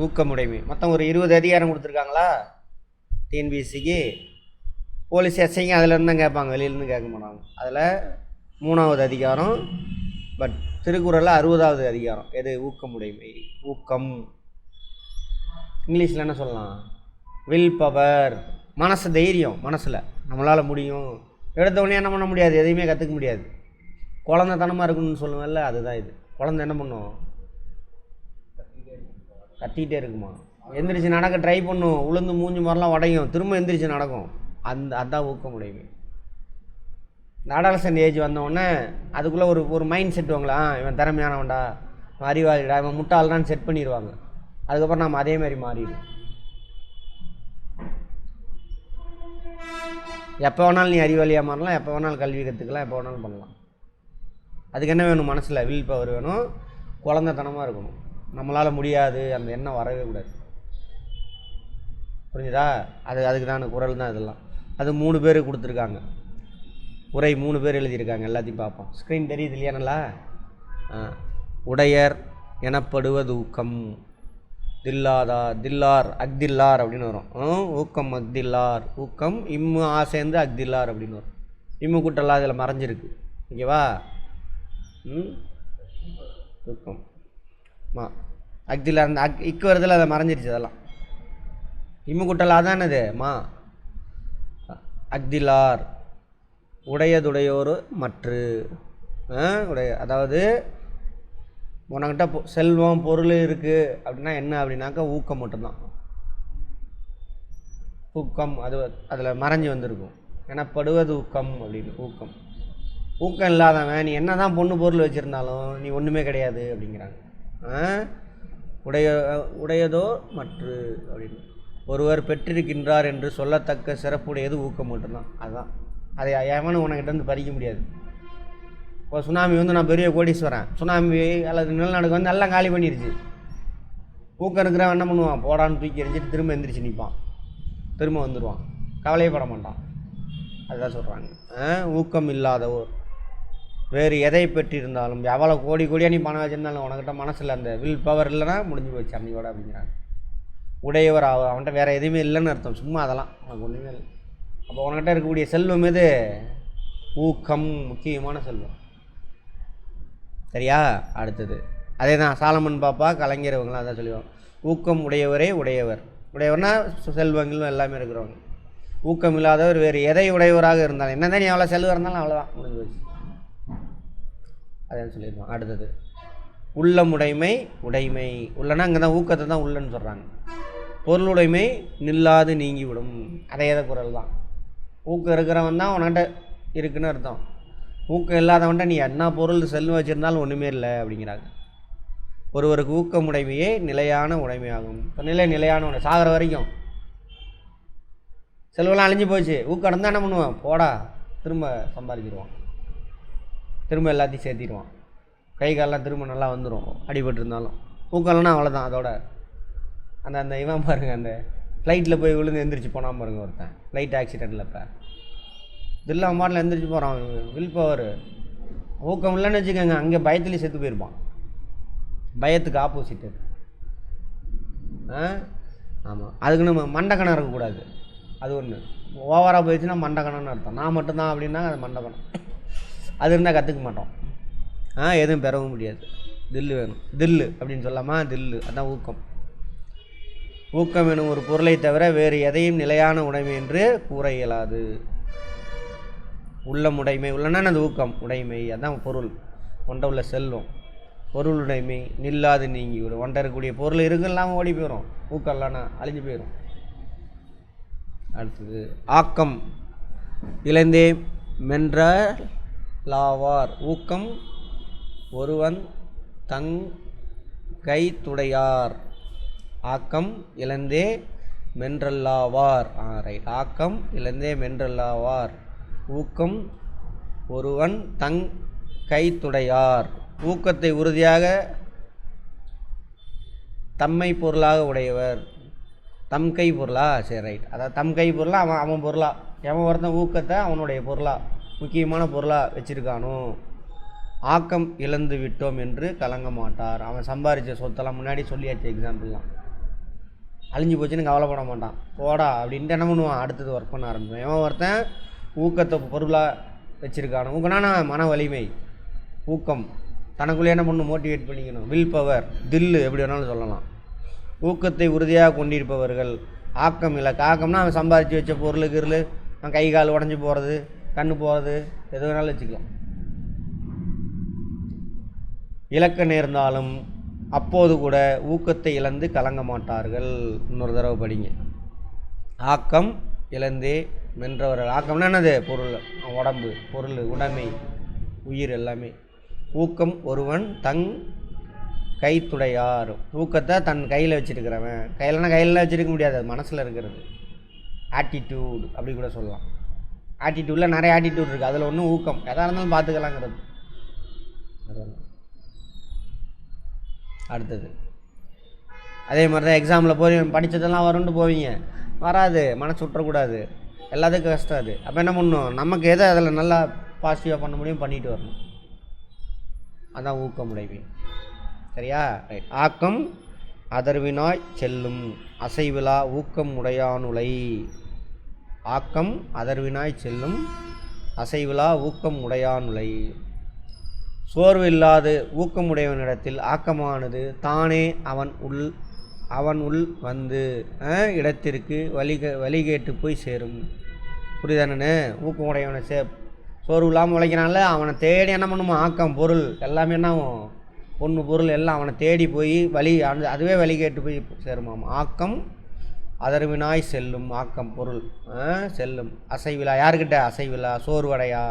ஊக்கமுடைமை. மொத்தம் ஒரு 20 அதிகாரம் கொடுத்துருக்காங்களா டிஎன்பிஎஸ்சிக்கு. போலீஸ் எஸ்ஐங்க அதிலேருந்து தான் கேட்பாங்க, வெளியிலேருந்து கேட்க மாட்டாங்க. அதில் 3வது அதிகாரம். பட் திருக்குறளில் 60வது அதிகாரம். எது? ஊக்கமுடைமை. ஊக்கம் இங்கிலீஷில் என்ன சொல்லலாம்? Will power. மனசு தைரியம். மனசில் நம்மளால் முடியும். எடுத்தவொடனே என்ன பண்ண முடியாது, எதையுமே கற்றுக்க முடியாது. குழந்தைத்தனமாக இருக்கணும்னு சொல்லுவேன்ல, அதுதான் இது. குழந்தை என்ன பண்ணும்? கத்திக்கிட்டே இருக்குமா? எந்திரிச்சு நடக்க ட்ரை பண்ணும், உளுந்து மூஞ்சி மாதிரிலாம் உடையும், திரும்ப எந்திரிச்சு நடக்கும். அதுதான் ஊக்கமுடைமை. இந்த அடாலசன்ட் ஏஜ் வந்தோடனே அதுக்குள்ளே ஒரு மைண்ட் செட் வாங்களா, இவன் திறமையானவன்டா, இவன் அறிவாளிடா, இவன் முட்டாள்டான்னு செட் பண்ணிடுவாங்க. அதுக்கப்புறம் நம்ம அதே மாதிரி மாறிடும். எப்போ வேணாலும் நீ அறிவாளியாக மாறலாம், எப்போ வேணாலும் கல்வி கற்றுக்கலாம், எப்போ வேணாலும் பண்ணலாம். அதுக்கு என்ன வேணும்? மனசில் வில் பவர் வேணும், குழந்தைத்தனமாக இருக்கணும். நம்மளால் முடியாது அந்த எண்ணம் வரவே கூடாது. புரிஞ்சுதா? அதுக்கு தான் குறள் தான் இதெல்லாம். அது 3 பேர் கொடுத்துருக்காங்க, உரை 3 பேர் எழுதியிருக்காங்க. எல்லாத்தையும் பார்ப்போம். ஸ்க்ரீன் தெரியுது இல்லையா? நல்லா. உடையர் எனப்படுவது ஊக்கம். தில்லார் அக்தில்லார் அப்படின்னு வரும். ஊக்கம் அக்தில்லார். ஊக்கம் இம்மு ஆசைந்து அக்தில்லார் அப்படின்னு வரும். இம்மு கூட்டெல்லாம் இதில் மறைஞ்சிருக்கு. ஓகேவா? ஊக்கம் அக்தில்லார். அந்த இக்கு வருதில் அதை மறைஞ்சிருச்சு. அதெல்லாம் இம்மு கூட்டல் அதானது மா. அக்தில்லார் உடையதுடையோரு மற்று. அதாவது உனக்கிட்ட செல்வம் பொருள் இருக்குது அப்படின்னா என்ன அப்படின்னாக்கா ஊக்கம் மட்டும்தான். ஊக்கம் அதில் மறைஞ்சி வந்திருக்கும். எனப்படுவது ஊக்கம் அப்படின்னு. ஊக்கம் இல்லாதவன் நீ என்ன தான் பொண்ணு பொருள் வச்சுருந்தாலும் நீ ஒன்றுமே கிடையாது அப்படிங்கிறாங்க. உடையதோ மற்று அப்படின்னு. ஒருவர் பெற்றிருக்கின்றார் என்று சொல்லத்தக்க சிறப்புடையது ஊக்கம் மட்டும்தான். அதுதான். அதை எவனும் உனக்கிட்ட பறிக்க முடியாது. இப்போ சுனாமி நான் பெரிய கோடீஸ்வரன், சுனாமி அல்லது நிலநடுக்கம் எல்லாம் காலி பண்ணிடுச்சு. ஊக்கம் இருக்கிறவன் என்ன பண்ணுவான்? போடான்னு தூக்கி எறிஞ்சிட்டு திரும்ப எந்திரிச்சு நிற்பான், திரும்ப வந்துடுவான், கவலையே பட மாட்டான். அதுதான் சொல்கிறாங்க. ஊக்கம் இல்லாதவோர் வேறு எதை பெற்றிருந்தாலும், எவ்வளோ கோடியாக நீ பணம் வச்சுருந்தாலும் உனக்கிட்ட மனசில் அந்த வில் பவர் இல்லைன்னா முடிஞ்சு போச்சு அன்னையோட அப்படிங்கிறாங்க. உடையவர் அவன்கிட்ட வேறு எதுவுமே இல்லைன்னு அர்த்தம். சும்மா அதெல்லாம் உனக்கு ஒன்றுமே இல்லை. அப்போ உனக்கிட்ட இருக்கக்கூடிய செல்வம் எது? ஊக்கம். முக்கியமான செல்வம். சரியா? அடுத்தது அதே தான். சாலமன் பாப்பா, கலைஞர், இவங்களாம் அதான் சொல்லுவாங்க. ஊக்கம் உடையவரே உடையவர். உடையவர்னா செல்வங்களும் எல்லாமே இருக்கிறவங்க. ஊக்கம் இல்லாதவர் வேறு எதை உடையவராக இருந்தாலும், என்ன தான் நீ எவ்வளோ செல்வம் இருந்தாலும் அவ்வளோதான், முடிஞ்சு போச்சு. அதான் சொல்லியிருக்கோம். அடுத்தது உள்ளமுடைமை. உடைமை உள்ளனா அங்கே தான் ஊக்கத்தை தான் உள்ளன்னு சொல்கிறாங்க. பொருளுடைமை நில்லாது நீங்கிவிடும். அதே குறள் தான். ஊக்கம் இருக்கிறவன் தான் உன்கிட்ட இருக்குன்னு அர்த்தம். ஊக்கம் இல்லாதவன்ட்ட நீ என்ன பொருள் செல்வம் வச்சுருந்தாலும் ஒன்றுமே இல்லை அப்படிங்கிறாங்க. ஒருவருக்கு ஊக்கமுடைமையே நிலையான உடைமையாகும். நிலையான உடை சாகிற வரைக்கும். செல்வெல்லாம் அழிஞ்சு போச்சு, ஊக்கம் இருந்தால் என்ன பண்ணுவான்? போடா, திரும்ப சம்பாதிச்சிடுவான், திரும்ப எல்லாத்தையும் சேர்த்திடுவான், கை காலெலாம் திரும்ப நல்லா வந்துடும் அடிபட்டுருந்தாலும். ஊக்கம் இல்லைன்னா அவ்வளோதான். அதோட அந்த இவன் பாருங்கள், அந்த ஃப்ளைட்டில் போய் விழுந்து எந்திரிச்சு போனான் பாருங்கள் ஒருத்தன், ஃப்ளைட் ஆக்சிடெண்ட்டில். இப்போ தில்லா மாட்டில் எந்திரிச்சு போகிறான். Will power. ஊக்கம் இல்லைன்னு வச்சுக்கோங்க, அங்கே பயத்துலேயே செத்து போயிருப்பான். பயத்துக்கு ஆப்போசிட் அது. ஆமாம். அதுக்கு நம்ம மண்டக்கணம் இருக்கக்கூடாது. அது ஒன்று. ஓவராக போயிடுச்சுன்னா மண்டக்கணம்னு அர்த்தம். நான் மட்டும்தான் அப்படின்னா அது மண்டக்கணம். அது இருந்தால் கற்றுக்க மாட்டோம், எதுவும் பெறவும் முடியாது. தில்லு வேணும். தில்லு அப்படின்னு சொல்லாமா? தில்லு. அதுதான் ஊக்கம். ஊக்கம் எனும் ஒரு பொருளை தவிர வேறு எதையும் நிலையான உடைமை என்று கூற இயலாது. உள்ளமுடைமை. உள்ளனா அது ஊக்கம். உடைமை அதுதான் பொருள். ஒன்றை உள்ள செல்வம். பொருளுடைமை நில்லாது நீங்கி விடும். ஒன்றை இருக்கக்கூடிய பொருள் இருக்கு இல்லாமல் ஓடி போயிடும். ஊக்கம் இல்லைன்னா அழிஞ்சு போயிடும். அடுத்தது ஆக்கம். இளைந்தே மென்ற லாவார். ஊக்கம் ஒருவன் தங் கை துடையார். ஆக்கம் இழந்தே மென்றல்லாவார். ரைட். ஆக்கம் இழந்தே மென்றல்லாவார். ஊக்கம் ஒருவன் தங் கை துடையார். ஊக்கத்தை உறுதியாக தம்மை பொருளாக உடையவர். தம் கை பொருளா? சரி, ரைட். அதாவது தம் கை பொருளா அவன் பொருளா. எவன் ஒருத்தன் ஊக்கத்தை அவனுடைய பொருளா, முக்கியமான பொருளாக வச்சுருக்கானோ ஆக்கம் இழந்து விட்டோம் என்று கலங்க மாட்டார். அவன் சம்பாதிச்ச சொத்தெல்லாம் முன்னாடி சொல்லியாச்சு எக்ஸாம்பிள்லாம். அழிஞ்சு போச்சுன்னு கவலைப்பட மாட்டான். போடா அப்படின்ட்டு என்ன பண்ணுவான், அடுத்தது ஒர்க் பண்ண ஆரம்பிப்பான். எவன் ஒருத்தன் ஊக்கத்தை பொருளாக வச்சுருக்கானு, ஊக்கம்னா மன வலிமை, ஊக்கம், தனக்குள்ளே என்ன பண்ணணும், மோட்டிவேட் பண்ணிக்கணும், வில் பவர், தில்லு எப்படி வேணாலும் சொல்லலாம். ஊக்கத்தை உறுதியாக கொண்டிருப்பவர்கள். ஆக்கம் இலக்கு, ஆக்கம்னா அவன் சம்பாதிச்சு வச்ச பொருளுக்கு அவன் கை கால் உடஞ்சி போகிறது, கண்ணு போகிறது, எது வேணாலும் வச்சுக்கலாம். இலக்க நேர்ந்தாலும் அப்போது கூட ஊக்கத்தை இழந்து கலங்க மாட்டார்கள். இன்னொரு தடவை படிங்க. ஆக்கம் இழந்தே வென்றவர்கள். ஆக்கம்னா என்னது, பொருள், உடம்பு, பொருள், உடைமை, உயிர் எல்லாமே. ஊக்கம் ஒருவன் தன் கைத்துடையார். ஊக்கத்தை தன் கையில் வச்சுருக்கிறவன். கையில் வச்சுருக்க முடியாது, அது மனசில் இருக்கிறது. ஆட்டிடியூட் அப்படி கூட சொல்லலாம். ஆட்டிடியூடில் நிறைய ஆட்டிடியூட் இருக்குது, அதில் ஒன்றும் ஊக்கம். எதாக இருந்தாலும் பார்த்துக்கலாங்கிறது. அடுத்தது அதே மாதிரி தான் எக்ஸாமில் போய் படித்ததெல்லாம் வரும்னு போவீங்க, வராது, மனசு விட்டுறக்கூடாது, எல்லாத்துக்கும் கஷ்டம் அது. அப்போ என்ன பண்ணணும், நமக்கு எதை அதில் நல்லா பாசிட்டிவாக பண்ண முடியும் பண்ணிட்டு வரணும். அதான் ஊக்கமுடைமை. சரியா? ரைட். ஆக்கம் அதர்வினாய் செல்லும் அசைவிலா ஊக்கம் உடையானுலை. ஆக்கம் அதர்வினாய் செல்லும் அசைவிலா ஊக்கம் உடையானுலை. சோர்வு இல்லாது ஊக்கமுடையவனிடத்தில் ஆக்கமானது தானே அவன் உள் வந்து இடத்திற்கு வழிகேட்டு போய் சேரும். புரியுதானே? ஊக்கமுடையவனை சோர்வு இல்லாமல் உழைக்கிறான்ல, அவனை தேடி என்ன பண்ணுமோ, ஆக்கம் பொருள் எல்லாமே என்ன ஆகும், பொண்ணு பொருள் எல்லாம் அவனை தேடி போய் அதுவே வழிகேட்டு போய் சேருமாம். ஆக்கம் அதர்வினாய் செல்லும். ஆக்கம் பொருள் செல்லும். அசைவிலா, யாருக்கிட்ட அசைவிலா, சோர்வடையா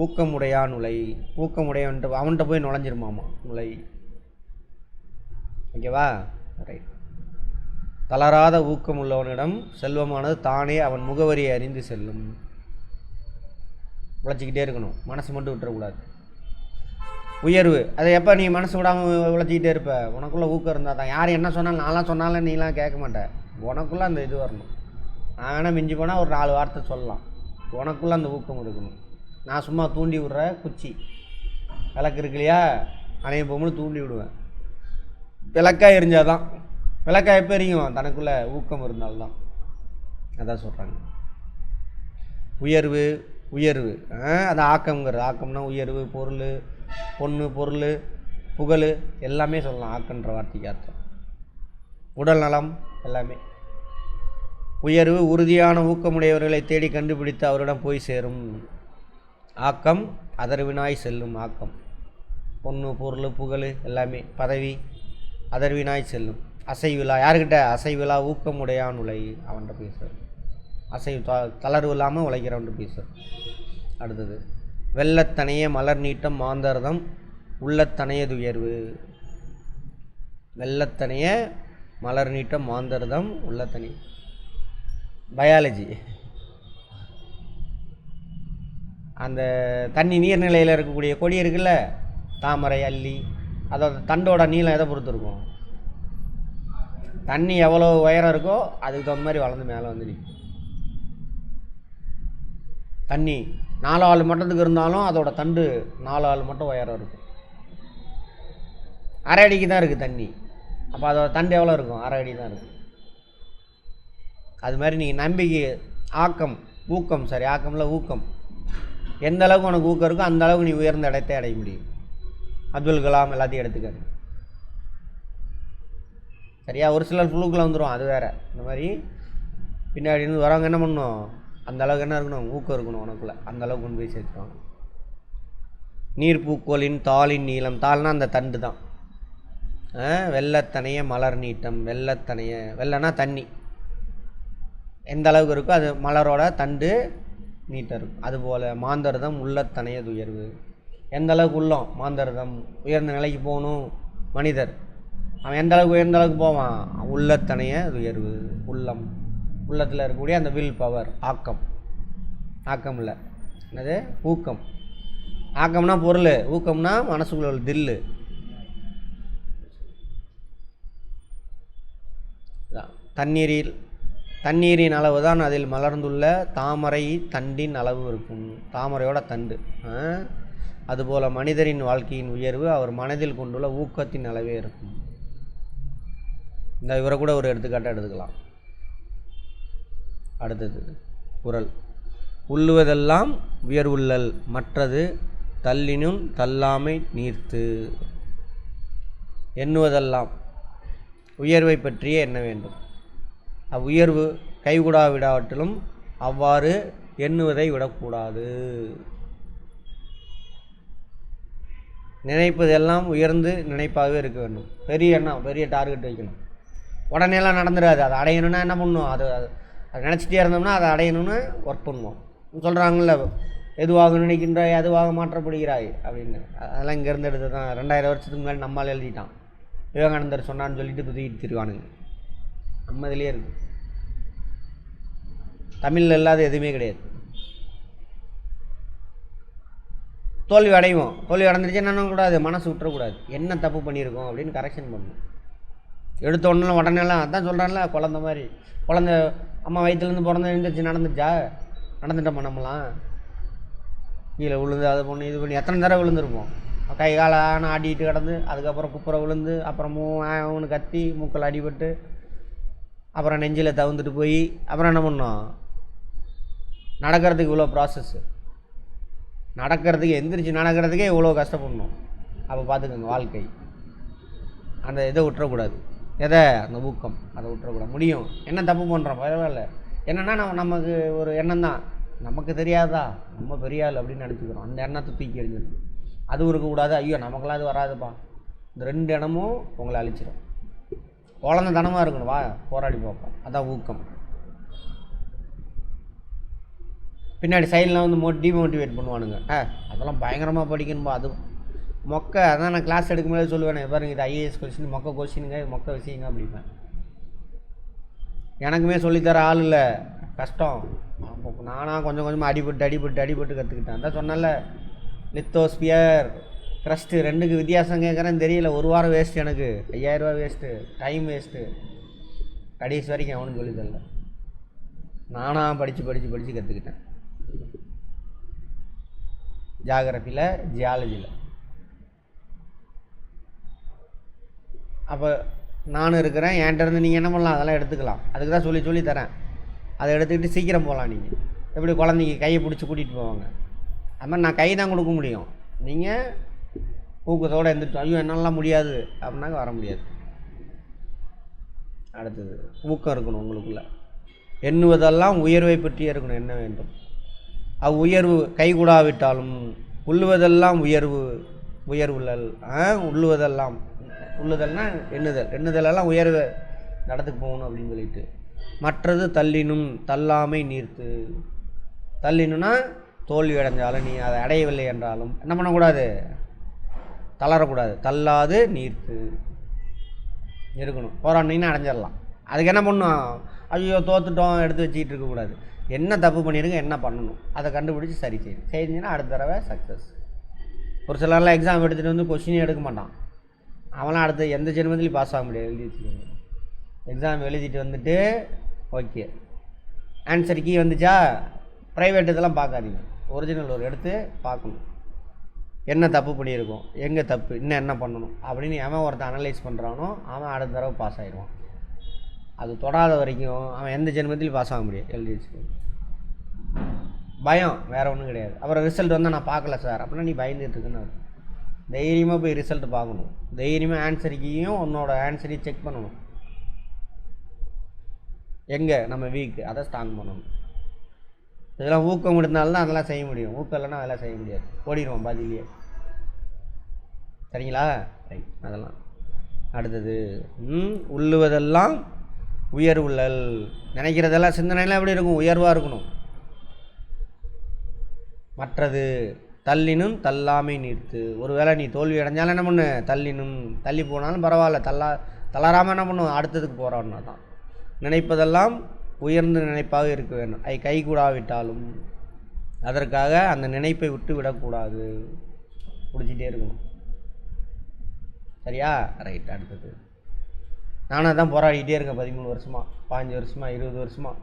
ஊக்கமுடையான் உலை. ஊக்கமுடையவன்ட்டு அவன்கிட்ட போய் நுழைஞ்சிருமாமா உலை. ஓகேவா? ரைட். தளராத ஊக்கம் உள்ளவனிடம் செல்வமானது தானே அவன் முகவரியை அறிந்து செல்லும். உழைச்சிக்கிட்டே இருக்கணும், மனசு மட்டும் விட்டுறக்கூடாது. உயர்வு, அதை எப்போ நீ மனசு விடாமல் உழைச்சிக்கிட்டே இருப்ப, உனக்குள்ளே ஊக்கம் இருந்தால் தான். யார் என்ன சொன்னாலும், நான்லாம் சொன்னாலும் நீலாம் கேட்க மாட்டேன். உனக்குள்ளே அந்த இது வரணும். நான் வேணால் மிஞ்சி போனால் ஒரு 4 வார்த்தை சொல்லலாம், உனக்குள்ளே அந்த ஊக்கம் இருக்கணும். நான் சும்மா தூண்டி விட்ற குச்சி, விளக்கு இருக்கு இல்லையா, அணைய போகும்போது தூண்டி விடுவேன். விளக்காக எரிஞ்சால் தான். விளக்காக எப்போ எரியும், தனக்குள்ளே ஊக்கம் இருந்தால்தான். அதான் சொல்கிறாங்க. உயர்வு அது ஆக்கம்ங்கிறது. ஆக்கம்னா உயர்வு, பொருள், பொண்ணு, பொருள், புகழ் எல்லாமே சொல்லலாம் ஆக்கன்ற வார்த்தைக்கு அர்த்தம். உடல் நலம் எல்லாமே. உயர்வு உறுதியான ஊக்கமுடையவர்களை தேடி கண்டுபிடித்து அவரிடம் போய் சேரும். ஆக்கம் அதர்வினாய் செல்லும். ஆக்கம் பொண்ணு, பொருள், புகழ் எல்லாமே, பதவி அதர்வினாய் செல்லும். அசைவிலா, யாருக்கிட்ட அசைவிலா ஊக்கமுடையான் உலை, அவன்கிட்ட பேசுகிறார். அசைவு தளர்வு இல்லாமல் உழைக்கிறவன்ட்டு பேசுகிறார். அடுத்தது வெள்ளத்தனைய மலர் நீட்டம் மாந்தர்தம் உள்ளத்தனையது உயர்வு. வெள்ளத்தனைய மலர் நீட்டம் மாந்தர்தம் உள்ளத்தனி. பயாலஜி. அந்த தண்ணி நீர்நிலையில் இருக்கக்கூடிய கொடி இருக்குல்ல, தாமரை, அல்லி, அதோட தண்டோட நீளம் எதை பொறுத்து இருக்கும், தண்ணி எவ்வளோ உயரம் இருக்கோ அதுக்கு தகுந்த மாதிரி வளர்ந்து மேலே வந்து நிற்கும். தண்ணி 4 ஆள் மட்டத்துக்கு இருந்தாலும் அதோட தண்டு 4 ஆள் மட்டும் உயரம் இருக்கும். அரை அடிக்கு தான் இருக்குது தண்ணி, அப்போ அதோட தண்டு எவ்வளோ இருக்கும், அரை அடி தான் இருக்கும். அது மாதிரி நீங்கள் நம்பிக்கை, ஆக்கம், ஊக்கம், சரி ஆக்கம்ல ஊக்கம், எந்த அளவுக்கு உனக்கு ஊக்கம் இருக்கோ அந்த அளவுக்கு நீ உயர்ந்த இடத்தை அடைய முடியும். அப்துல் கலாம் எல்லாத்தையும் எடுத்துக்காரு. சரியா? ஒரு சிலர் ஃபுல்லுக்குள்ளே வந்துடும், அது வேறு. இந்த மாதிரி பின்னாடி இருந்து வரவங்க என்ன பண்ணணும், அந்த அளவுக்கு என்ன இருக்கணும், ஊக்கம் இருக்கணும் உனக்குள்ளே, அந்த அளவுக்கு கொண்டு போய் சேர்த்துவாங்க. நீர்ப்பூக்கோலின் தாளின் நீளம், தாள்னா அந்த தண்டு தான். வெள்ளத்தனைய மலர் நீட்டம், வெள்ளத்தனைய, வெள்ளனா தண்ணி, எந்த அளவுக்கு இருக்கோ அது மலரோட தண்டு நீட்டம் இருக்கும். அதுபோல் மாந்தர்தம் உள்ளத்தனையது உயர்வு. எந்த அளவுக்கு உள்ளம், மாந்தர்தம் உயர்ந்த நிலைக்கு போகணும் மனிதர், அவன் எந்த அளவுக்கு உயர்ந்த அளவுக்கு போவான், உள்ளத்தனைய உயர்வு. உள்ளம், உள்ளத்தில் இருக்கக்கூடிய அந்த வில் பவர், ஆக்கம். ஆக்கம் இல்லை, என்னது ஊக்கம். ஆக்கம்னா பொருள், ஊக்கம்னா மனசுக்குள்ள உள்ள தில்லு. தண்ணீரின் அளவு தான் அதில் மலர்ந்துள்ள தாமரை தண்டின் அளவு இருக்கும். தாமரையோட தண்டு. அதுபோல் மனிதரின் வாழ்க்கையின் உயர்வு அவர் மனதில் கொண்டுள்ள ஊக்கத்தின் அளவே இருக்கும். இந்த இவரை கூட ஒரு எடுத்துக்காட்டாக எடுத்துக்கலாம். அடுத்தது குறள். உள்ளுவதெல்லாம் உயர்வுள்ளல் மற்றது தள்ளினும் தள்ளாமை நீர்த்து. எண்ணுவதெல்லாம் உயர்வை பற்றியே எண்ண வேண்டும். அவ்வுயர்வு கைகூடாவிடாவற்றிலும் அவ்வாறு எண்ணுவதை விடக்கூடாது. நினைப்பதெல்லாம் உயர்ந்து நினைப்பாகவே இருக்க வேண்டும். பெரிய எண்ணம், பெரிய டார்கெட் வைக்கணும். உடனேலாம் நடந்துடாது. அதை அடையணுன்னா என்ன பண்ணணும்? அது நினச்சிட்டே இருந்தோம்னா அதை அடையணும்னு ஒர்க் பண்ணுவோம். சொல்கிறாங்கல்ல, எதுவாக நினைக்கின்றாய் அதுவாக மாற்றப்படுகிறாய் அப்படின்னு. அதெல்லாம் இங்கேருந்து எடுத்து தான் 2000 வருஷத்துக்கு முன்னாடி நம்மால் எழுதிட்டான். விவேகானந்தர் சொன்னான்னு சொல்லிட்டு புதுக்கிட்டு திருவானுங்க. நம்ம இதிலே இருக்கு. தமிழில் இல்லாத எதுவுமே கிடையாது. தோல்வி அடைவோம். தோல்வி அடைஞ்சிருச்சு என்ன கூடாது, மனசு விட்டுறக்கூடாது. என்ன தப்பு பண்ணியிருக்கோம் அப்படின்னு கரெக்ஷன் பண்ணணும். எடுத்த ஒன்றும் உடனேலாம் அதான் சொல்கிறான்ல, குழந்த மாதிரி. குழந்த அம்மா வயிற்றுலேருந்து பிறந்து எழுந்திரிச்சு நடந்துட்டோம்மா நம்மலாம். கீழே விழுந்து அதை பண்ணி இது பண்ணி எத்தனை தடவை விழுந்துருப்போம். கை காலான ஆடிட்டு கிடந்து, அதுக்கப்புறம் குப்புரை விழுந்து, அப்புறம் அவனு கத்தி மூக்கில் அடிபட்டு, அப்புறம் நெஞ்சில் தவுந்துட்டு போய் அப்புறம் என்ன பண்ணோம்? நடக்கிறதுக்கு இவ்வளோ ப்ராசஸ்ஸு. நடக்கிறதுக்கு எந்திரிச்சு நடக்கிறதுக்கே இவ்வளோ கஷ்டப்படணும். அப்போ பார்த்துக்கோங்க வாழ்க்கை. அந்த இதை விட்டுறக்கூடாது. எதை? அந்த ஊக்கம். அதை விட்டுறக்கூடாது. முடியும். என்ன தப்பு பண்ணுறோம் பரவாயில்ல. என்னென்னா நமக்கு ஒரு எண்ணம் தான், நமக்கு தெரியாதா நம்ம பெரிய ஆள் அப்படின்னு நினச்சிக்கிறோம். அந்த எண்ணத்தை தூக்கி எறிஞ்சிடும். அதுவும் இருக்கக்கூடாது. ஐயோ நமக்கெல்லாம் அது வராதுப்பா. இந்த 2 எண்ணமும் உங்களை அழிச்சிடும். குழந்தை தனமாக இருக்கணும். வா போராடி பார்ப்போம். அதான் ஊக்கம். பின்னாடி சைட்லாம் வந்து டிமோட்டிவேட் பண்ணுவானுங்க. அதெல்லாம் பயங்கரமாக படிக்கணும்பா. அது மொக்க. அதான் நான் கிளாஸ் எடுக்கும்போது சொல்லுவேன், பாருங்க இது ஐஏஎஸ் கொஸ்டின், மொக்க கொஸ்டினுங்க, மொக்க விஷயங்க அப்படிப்பேன். எனக்குமே சொல்லித்தர ஆள் இல்லை, கஷ்டம். நானாக கொஞ்சம் கொஞ்சமாக அடிபட்டு கற்றுக்கிட்டேன். அதான் சொன்னல, லித்தோஸ்பியர் க்ரஸ்ட்டு 2க்கு வித்தியாசம் கேட்குறேன்னு தெரியல. 1 வாரம் வேஸ்ட்டு, எனக்கு 5000 ரூபா வேஸ்ட்டு, டைம் வேஸ்ட்டு. கடைசி வரைக்கும் அவனுக்கு சொல்லி தரல. நானாக படித்து கற்றுக்கிட்டேன். ஜியாகிரஃபியில், ஜியாலஜியில். அப்போ நானும் இருக்கிறேன். என்கிட்ட இருந்து நீங்கள் என்ன பண்ணலாம்? அதெல்லாம் எடுத்துக்கலாம். அதுக்கு தான் சொல்லி தரேன். அதை எடுத்துக்கிட்டு சீக்கிரம் போகலாம். நீங்கள் எப்படி குழந்தைங்க கையை பிடிச்சி கூட்டிகிட்டு போவாங்க, அது மாதிரி நான் கை தான் கொடுக்க முடியும். நீங்கள் ஊக்கத்தோடு எழுந்திரிச்சு ஐயோ என்னெல்லாம் முடியாது அப்படின்னாங்க வர முடியாது. அடுத்தது ஊக்கம் இருக்கணும் உங்களுக்குள்ள. எண்ணுவதெல்லாம் உயர்வை பற்றியே இருக்கணும். என்ன வேண்டும்? அவ்வுயர்வு கைகூடாவிட்டாலும் உள்ளுவதெல்லாம் உயர்வுள்ளல். உள்ளுதல்னா எண்ணுதலெல்லாம் உயர்வு நடத்துக்கு போகணும் அப்படின்னு சொல்லிட்டு. மற்றது தள்ளினும் தள்ளாமை நீர்த்து. தள்ளினுன்னா தோல்வி அடைஞ்சாலும், நீ அதை அடையவில்லை என்றாலும் என்ன பண்ணக்கூடாது? தளரக்கூடாது. தள்ளாது நீர்த்து இருக்கணும். போராடினீங்கன்னா அடைஞ்சிடலாம். அதுக்கு என்ன பண்ணணும்? ஐயோ தோத்துட்டோம் எடுத்து வச்சுக்கிட்டு இருக்கக்கூடாது. என்ன தப்பு பண்ணியிருங்க, என்ன பண்ணணும், அதை கண்டுபிடிச்சி சரி செஞ்சுன்னா அடுத்த தடவை சக்ஸஸ். ஒரு சிலர்லாம் எக்ஸாம் எடுத்துகிட்டு வந்து கொஸ்டினே எடுக்க மாட்டான். அவன்லாம் அடுத்து எந்த ஜென்மத்திலையும் பாஸ் ஆக முடியாது. எழுதி வச்சுக்கோங்க. எக்ஸாம் எழுதிட்டு வந்துட்டு ஓகே ஆன்சர் கீ வந்துச்சா, ப்ரைவேட் இதெல்லாம் பார்க்காதீங்க. ஒரிஜினல் ஒரு எடுத்து பார்க்கணும். என்ன தப்பு பண்ணியிருக்கோம், எங்கே தப்பு, இன்னும் என்ன பண்ணணும் அப்படின்னு அவன் ஒருத்தன் அனலைஸ் பண்ணுறானோ அவன் அடுத்த தடவை பாஸ் ஆகிடுவான். அது தொடாத வரைக்கும் அவன் எந்த ஜென்மத்திலையும் பாஸ் ஆக முடியாது. எழுதி வச்சுக்கோங்க. பயம் வேறு ஒன்றும் கிடையாது. அப்புறம் ரிசல்ட் வந்தால் நான் பார்க்கல சார் அப்படின்னா நீ பயந்துட்டு இருக்குன்னு. தைரியமாக போய் ரிசல்ட் பார்க்கணும். தைரியமாக ஆன்சருக்கையும் உன்னோட ஆன்சரையும் செக் பண்ணணும். எங்கே நம்ம வீக், அதை ஸ்ட்ராங் பண்ணணும். இதெல்லாம் ஊக்கம் இருந்தால்தான் அதெல்லாம் செய்ய முடியும். ஊக்கம் இல்லைன்னா அதெல்லாம் செய்ய முடியாது. ஓடிடுவோம் பாதியிலேயே. சரிங்களா? ரைட். அதெல்லாம் அடுத்தது உள்ளுவதெல்லாம் உயர்வுள்ளல். நினைக்கிறதெல்லாம் சிந்தனைலாம் எப்படி இருக்கும்? உயர்வாக இருக்கணும். மற்றது தள்ளினும் தள்ளாமை நீர்த்து. ஒருவேளை நீ தோல்வி அடைஞ்சாலும் என்ன பண்ணு? தள்ளினும் தள்ளி போனாலும் பரவாயில்ல, தளராமல் என்ன பண்ணும்? அடுத்ததுக்கு போகிறான்னா தான். நினைப்பதெல்லாம் உயர்ந்த நினைப்பாக இருக்க வேண்டும். அதை கைகூடாவிட்டாலும் அதற்காக அந்த நினைப்பை விட்டு விடக்கூடாது. பிடிச்சிட்டே இருக்கணும். சரியா? ரைட். அடுத்தது நானும் தான் போராடிக்கிட்டே இருக்கேன் 13 வருஷமாக, 15 வருஷமாக, 20 வருஷமாக.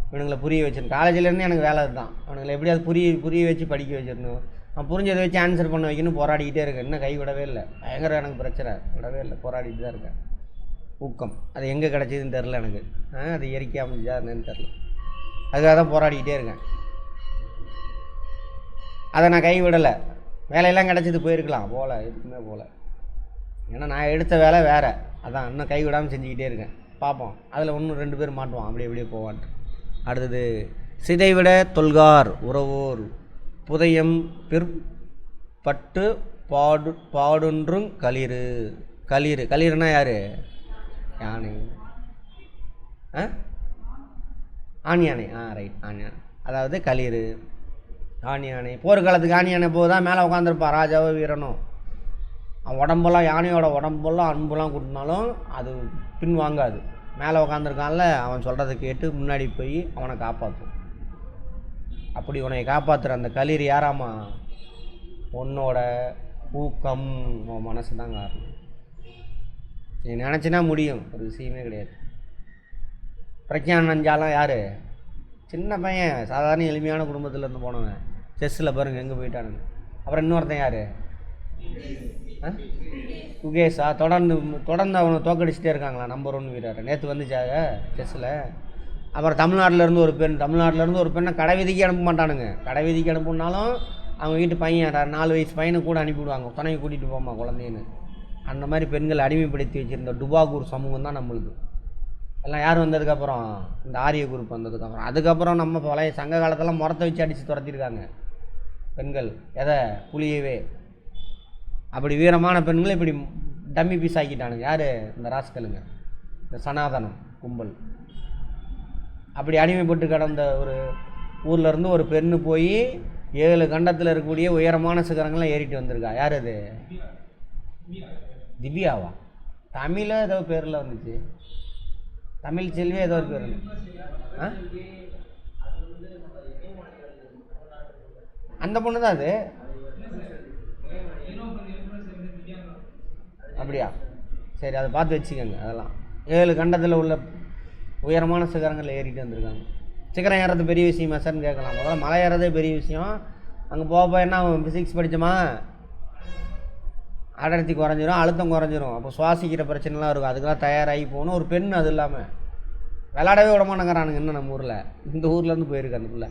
இவனுங்களை புரிய வச்சிருந்தேன். காலேஜிலேருந்து எனக்கு வேலை தான். அவனுங்களை எப்படியாவது புரிய வச்சு படிக்க வச்சிருந்தோம். நான் புரிஞ்சதை வச்சு ஆன்சர் பண்ண வைக்கணும். போராடிக்கிட்டே இருக்கேன். இன்னும் கை விடவே இல்லை. பயங்கர எனக்கு பிரச்சனை. விடவே இல்லை. போராடிட்டு தான் இருக்கேன். ஊக்கம். அது எங்கே கிடச்சிதுன்னு தெரில எனக்கு. அது இயற்கையாக அமைஞ்சா என்னன்னு தெரில. அதுக்காக தான் போராடிக்கிட்டே இருக்கேன். அதை நான் கைவிடலை. வேலையெல்லாம் கிடச்சிது, போயிருக்கலாம், போகல, எதுக்குமே போகல. ஏன்னா நான் எடுத்த வேலை வேறு. அதான் இன்னும் கைவிடாமல் செஞ்சுக்கிட்டே இருக்கேன். பார்ப்போம், அதில் இன்னும் 2 பேர் மாட்டுவான், அப்படியே போவான்ட்டு. அடுத்தது சிதைவிட தொல்கார் உறவோர் புதையம் பிற்பட்டு பாடுன்றும் களிறு. களிறுனா யார்? யானை. ஆண் யானை. ரைட், ஆண் யானை. அதாவது களிறு, ஆண் யானை. போர்க்காலத்துக்கு ஆண் யானை போதுதான் மேலே உட்காந்துருப்பான் ராஜாவோ வீரனும். அவன் உடம்பெல்லாம், யானையோட உடம்பெல்லாம் அன்பெல்லாம் கொடுத்தாலும் அது பின் வாங்காது. மேலே உட்காந்துருக்கான்ல, அவன் சொல்கிறத கேட்டு முன்னாடி போய் அவனை காப்பாற்றும். அப்படி உன்னை காப்பாற்றுற அந்த களிறு யாராமா? உன்னோட ஊக்கம், உன் மனசு தான் காரணம். நீ நினச்சினா முடியும், ஒரு விஷயமே கிடையாது. பிரக்ஞானஞ்சாலாம் யார்? சின்ன பையன், சாதாரண எளிமையான குடும்பத்துலேருந்து போனவன். செஸ்ஸில் பாருங்கள் எங்கே போயிட்டானுங்க. அப்புறம் இன்னொருத்தன் யார்? குகேஷா? தொடர்ந்து அவனை தோக்கடிச்சிட்டே இருக்காங்களா, நம்பர் 1 வீரர். நேற்று வந்துச்சாக செஸ்ஸில். அப்புறம் தமிழ்நாட்டிலேருந்து ஒரு பெண்ணை கடை விதிக்கு அனுப்ப மாட்டானுங்க. கடை விதிக்கு அனுப்புனாலும் அவங்க வீட்டு பையன் 4 வயசு பையனை கூட அனுப்பிவிடுவாங்க, துணையை கூட்டிகிட்டு போமா குழந்தைன்னு. அந்த மாதிரி பெண்களை அடிமைப்படுத்தி வச்சுருந்த டுபாகூர் சமூகம் தான் நம்மளுக்கு. எல்லாம் யார் வந்ததுக்கப்புறம்? இந்த ஆரிய குரூப் வந்ததுக்கப்புறம். அதுக்கப்புறம் நம்ம பழைய சங்க காலத்தெல்லாம் முறத்தை வச்சு அடித்து துரத்திருக்காங்க பெண்கள். எதை? புலியவே. அப்படி வீரமான பெண்களை இப்படி டம்மி பீஸ் ஆக்கிட்டானுங்க. யார்? இந்த ராஸ்கலுங்க, இந்த சனாதனம் கும்பல். அப்படி அடிமைப்பட்டு கிடந்த ஒரு ஊர்லேருந்து ஒரு பெண்ணு போய் 7 கண்டத்தில் இருக்கக்கூடிய உயரமான சிகரங்கள்லாம் ஏறிட்டு வந்திருக்கா. யார் அது? திவ்யாவா? தமிழில் ஏதோ பேரில் வந்துச்சு, தமிழ் செல்வியே ஏதோ ஒரு பேர். அந்த பொண்ணு தான் அது. அப்படியா? சரி, அதை பார்த்து வச்சுக்கோங்க. அதெல்லாம் 7 கண்டத்தில் உள்ள உயரமான சிகரங்களில் ஏறிட்டு வந்திருக்காங்க. சிகரம் ஏறது பெரிய விஷயமா சார்னு கேட்கலாம். முதல்ல மலை ஏறதே பெரிய விஷயம். அங்கே போக என்ன, ஃபிசிக்ஸ் படித்தோமா, அடர்த்தி குறைஞ்சிரும், அழுத்தம் குறைஞ்சிரும். அப்போ சுவாசிக்கிற பிரச்சனைலாம் இருக்கும். அதுக்கெல்லாம் தயாராகி போகணும். ஒரு பெண் அது இல்லாமல் விளாடவே விட மாட்டேங்கிறானுங்க. இன்னும் நம்ம ஊரில், இந்த ஊர்லேருந்து போயிருக்கு அந்த பிள்ளை.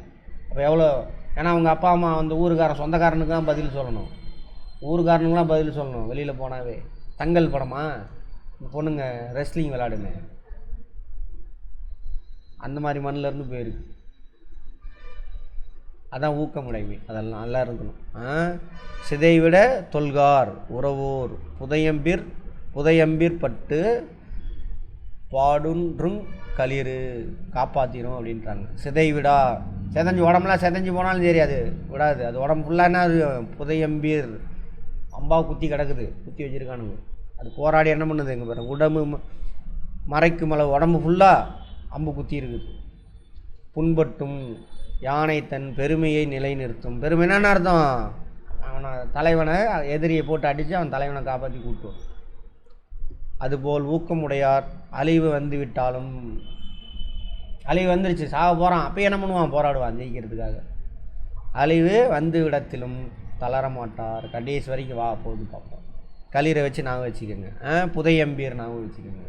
அப்போ எவ்வளோ? ஏன்னா அவங்க அப்பா அம்மா அந்த ஊருக்காரன், சொந்தக்காரனுக்கு தான் பதில் சொல்லணும், ஊருக்காரனுக்குலாம் பதில் சொல்லணும். வெளியில் போனாவே தங்கல் படமா, இந்த பொண்ணுங்க ரெஸ்லிங் விளாடுங்க, அந்த மாதிரி மண்ணிலேருந்து போயிருக்கு. அதான் ஊக்கமுடைமை. அதெல்லாம் நல்லா இருக்கணும். சிதைவிட தொல்கார் உறவோர் புதையம்பிற் பட்டு பாடுன்றும் களிறு. காப்பாற்றிடும் அப்படின்றாங்க. சிதைவிடா, செதஞ்சு உடம்புலாம் செதஞ்சு போனாலும் சரி அது விடாது. அது உடம்பு ஃபுல்லானா அது புதையம்பீர், அம்பாவை குத்தி கிடக்குது, குத்தி வச்சுருக்கானுங்க. அது போராடி என்ன பண்ணுது? எங்கள் பாருங்க, உடம்பு மறைக்கும் அளவு உடம்பு ஃபுல்லாக அம்பு குத்தி இருக்குது. புண்பட்டும் யானை தன் பெருமையை நிலைநிறுத்தும். பெருமைன்னா என்ன அர்த்தம்? அவனை தலைவனை, எதிரியை போட்டு அடித்து அவன் தலைவனை காப்பாற்றி கூட்டுவோம். அதுபோல் ஊக்கமுடையார் அழிவு வந்து விட்டாலும், அழிவு வந்துருச்சு, சாக போகிறான், அப்போ என்ன பண்ணுவான்? போராடுவான் ஜெயிக்கிறதுக்காக. அழிவு வந்து விடத்திலும் தளரமாட்டார். கடைசி வரைக்கும் வா போகுது பார்ப்போம். களிரை வச்சு நாங்கள் வச்சுக்கோங்க. புதையம்பீர் நாங்கள் வச்சுக்கோங்க.